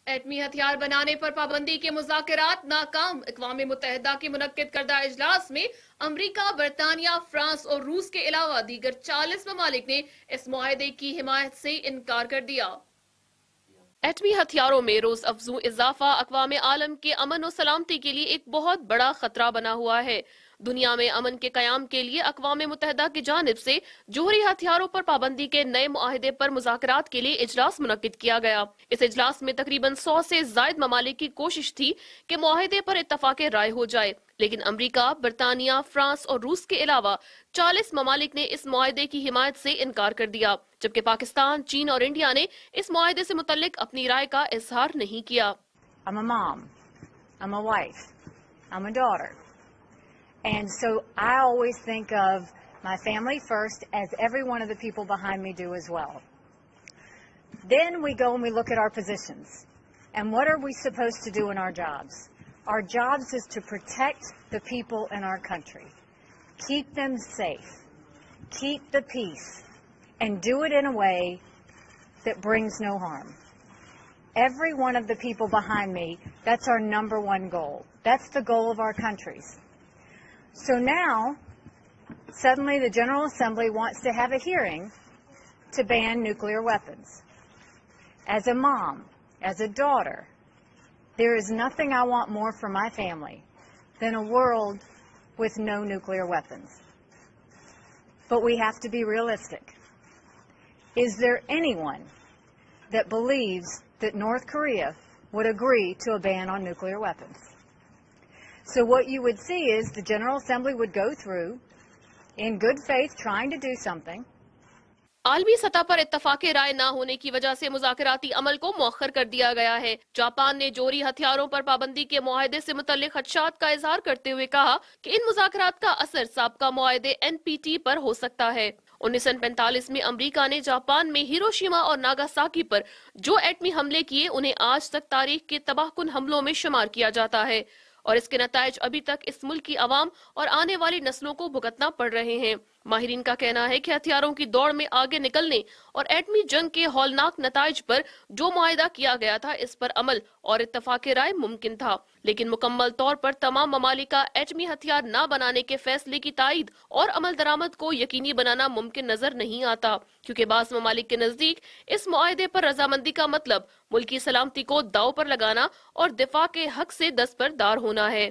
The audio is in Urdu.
ایٹمی ہتھیار بنانے پر پابندی کے مذاکرات ناکام۔ اقوام متحدہ کے منعقد کردہ اجلاس میں امریکہ، برطانیہ، فرانس اور روس کے علاوہ دیگر 40 ممالک نے اس معاہدے کی حمایت سے انکار کر دیا۔ ایٹمی ہتھیاروں میں روز افزوں اضافہ اقوام عالم کے امن و سلامتی کے لیے ایک بہت بڑا خطرہ بنا ہوا ہے۔ دنیا میں امن کے قیام کے لیے اقوام متحدہ کی جانب سے جوہری ہتھیاروں پر پابندی کے نئے معاہدے پر مذاکرات کے لیے اجلاس منعقد کیا گیا۔ اس اجلاس میں تقریباً 100 سے زائد ممالک کی کوشش تھی کہ معاہدے پر اتفاق رائے ہو جائے، لیکن امریکہ، برطانیہ، فرانس اور روس کے علاوہ 40 ممالک نے اس معاہدے کی حمایت سے انکار کر دیا، جبکہ پاکستان، چین اور انڈیا نے اس معاہدے سے متعلق اپنی رائے کا اظہار نہیں کیا۔ I'm a mom, I'm a wife, I'm a daughter. And so I always think of my family first, as every one of the people behind me do as well. Then we go and we look at our positions. And what are we supposed to do in our jobs? Our jobs is to protect the people in our country, keep them safe, keep the peace, and do it in a way that brings no harm. Every one of the people behind me, that's our number one goal. That's the goal of our countries. So now, suddenly the General Assembly wants to have a hearing to ban nuclear weapons. As a mom, as a daughter, there is nothing I want more for my family than a world with no nuclear weapons. But we have to be realistic. Is there anyone that believes that North Korea would agree to a ban on nuclear weapons? So what you would see is the General Assembly would go through, in good faith, trying to do something. عالمی سطح پر اتفاق رائے نہ ہونے کی وجہ سے مذاکراتی عمل کو مؤخر کر دیا گیا ہے۔ جاپان نے جوہری ہتھیاروں پر پابندی کے معاہدے سے متعلق خدشات کا اظہار کرتے ہوئے کہا کہ ان مذاکرات کا اثر سابقہ معاہدے NPT پر ہو سکتا ہے۔ 1945 میں امریکہ نے جاپان میں ہیروشیما اور ناگاساکی پر جو ایٹمی حملے کیے انہیں آج تک تاریخ کے تباہ کن حملوں میں شمار کیا جاتا ہے، اور اس کے نتائج ابھی تک اس ملک کی عوام اور آنے والی نسلوں کو بھگتنا پڑ رہے ہیں۔ ماہرین کا کہنا ہے کہ ہتھیاروں کی دوڑ میں آگے نکلنے اور ایٹمی جنگ کے ہولناک نتائج پر جو معاہدہ کیا گیا تھا اس پر عمل اور اتفاق رائے ممکن تھا، لیکن مکمل طور پر تمام ممالک کا ایٹمی ہتھیار نہ بنانے کے فیصلے کی تائید اور عمل درآمد کو یقینی بنانا ممکن نظر نہیں آتا، کیونکہ بعض ممالک کے نزدیک اس معاہدے پر رضامندی کا مطلب ملکی سلامتی کو داؤ پر لگانا اور دفاع کے حق سے دستبردار ہونا ہے۔